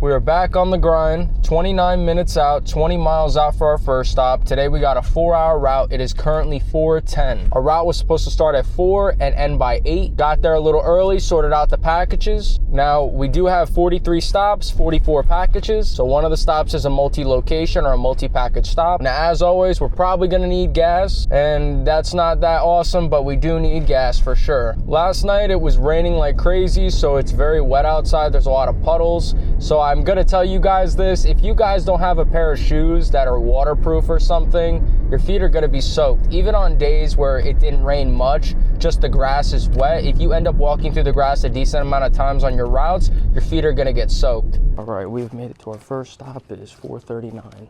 We are back on the grind, 29 minutes out, 20 miles out for our first stop. Today we got a 4-hour route. It is currently 4:10. Our route was supposed to start at 4 and end by 8. Got there a little early, sorted out the packages. Now we do have 43 stops, 44 packages. So one of the stops is a multi-location or a multi-package stop. Now as always, we're probably gonna need gas, and that's not that awesome, but we do need gas for sure. Last night it was raining like crazy, so it's very wet outside. There's a lot of puddles. So I'm gonna tell you guys this, if you guys don't have a pair of shoes that are waterproof or something, your feet are gonna be soaked. Even on days where it didn't rain much, just the grass is wet, if you end up walking through the grass a decent amount of times on your routes, your feet are gonna get soaked. All right, we've made it to our first stop. It is 4:39.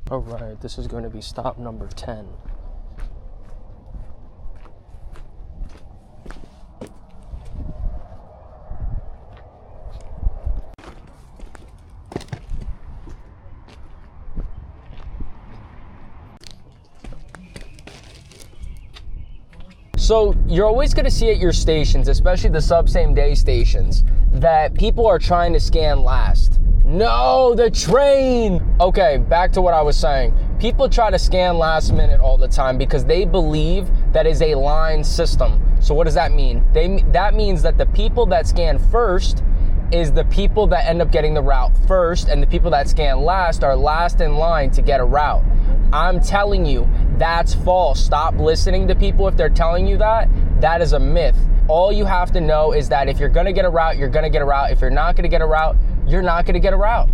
All right, this is going to be stop number 10. So you're always going to see at your stations, especially the sub same day stations, that people are trying to scan last. No, the train. Okay, back to what I was saying. People try to scan last minute all the time because they believe that is a line system. So what does that mean? That means that the people that scan first is the people that end up getting the route first, and the people that scan last are last in line to get a route. I'm telling you, that's false. Stop listening to people if they're telling you that. That is a myth. All you have to know is that if you're gonna get a route, you're gonna get a route. If you're not gonna get a route, you're not gonna get a route.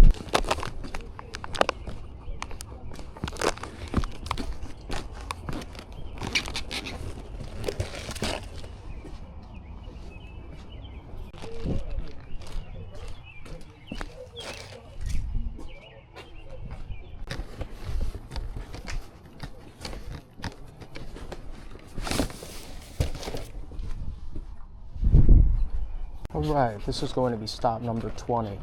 All right, this is going to be stop number 20.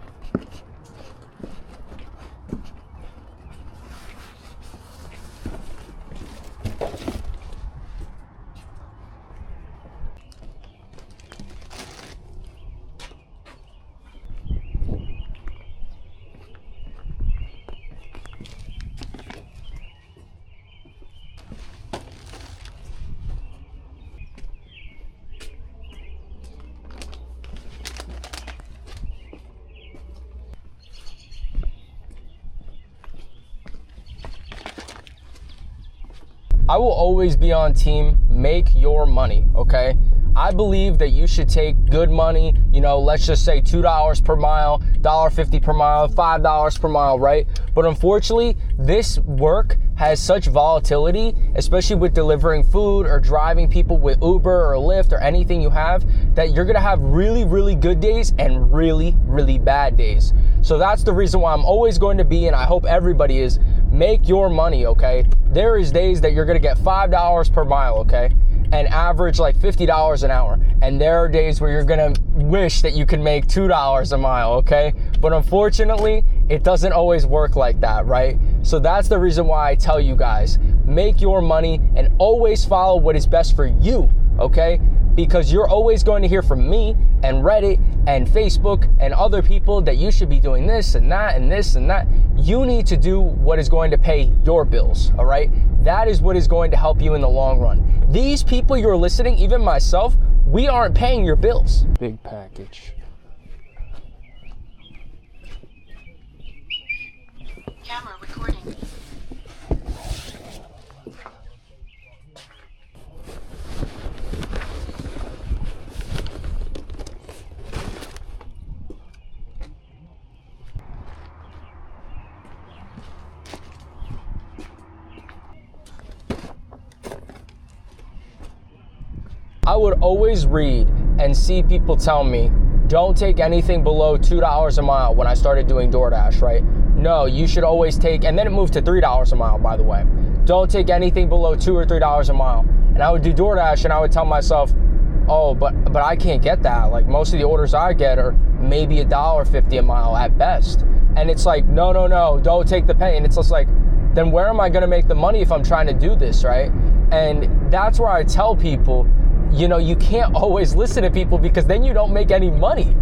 I will always be on team make your money, okay? I believe that you should take good money, you know, let's just say $2 per mile, $1.50 per mile, $5 per mile, right? But unfortunately, this work has such volatility, especially with delivering food or driving people with Uber or Lyft or anything you have, that you're gonna have really, really good days and really, really bad days. So that's the reason why I'm always going to be, and I hope everybody is, make your money, okay? There is days that you're gonna get $5 per mile, okay? And average like $50 an hour. And there are days where you're gonna wish that you could make $2 a mile, okay? But unfortunately, it doesn't always work like that, right? So that's the reason why I tell you guys, make your money and always follow what is best for you, okay? Because you're always going to hear from me and Reddit and Facebook and other people that you should be doing this and that and this and that. You need to do what is going to pay your bills, all right? That is what is going to help you in the long run. These people you're listening, even myself, we aren't paying your bills. Big package. Camera recording. I would always read and see people tell me, don't take anything below $2 a mile when I started doing DoorDash, right? No, you should always take, and then it moved to $3 a mile, by the way. Don't take anything below $2 or $3 a mile. And I would do DoorDash and I would tell myself, oh, but I can't get that. Like most of the orders I get are maybe $1.50 a mile at best. And it's like, no, don't take the pay. And it's just like, then where am I gonna make the money if I'm trying to do this, right? And that's where I tell people, you know, you can't always listen to people because then you don't make any money.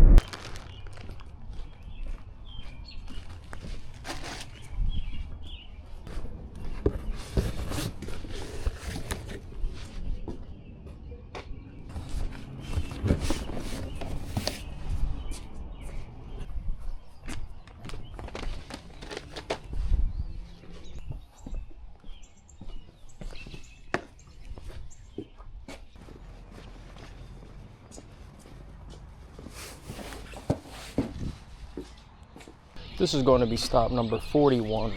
This is going to be stop number 41.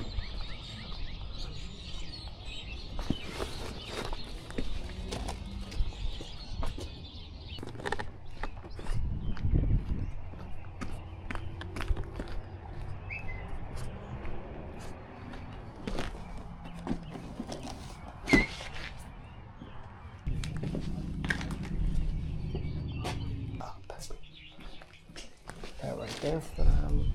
That right there for them.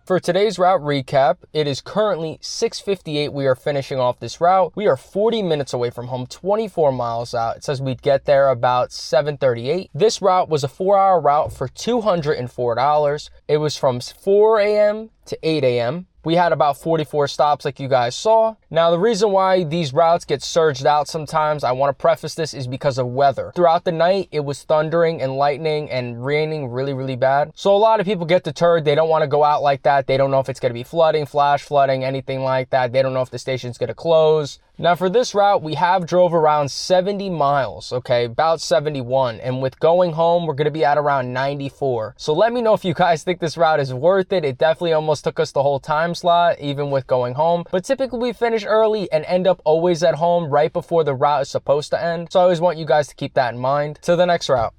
For today's route recap, it is currently 6:58. We are finishing off this route. We are 40 minutes away from home, 24 miles out. It says we'd get there about 7:38. This route was a 4-hour route for $204. It was from 4 a.m. to 8 a.m. We had about 44 stops like you guys saw. Now, the reason why these routes get surged out sometimes, I want to preface this, is because of weather. Throughout the night, it was thundering and lightning and raining really, really bad. So a lot of people get deterred. They don't want to go out like that. They don't know if it's going to be flooding, flash flooding, anything like that. They don't know if the station's going to close. Now for this route, we have drove around 70 miles, okay, about 71. And with going home, we're gonna be at around 94. So let me know if you guys think this route is worth it. It definitely almost took us the whole time slot, even with going home. But typically we finish early and end up always at home right before the route is supposed to end. So I always want you guys to keep that in mind. To the next route.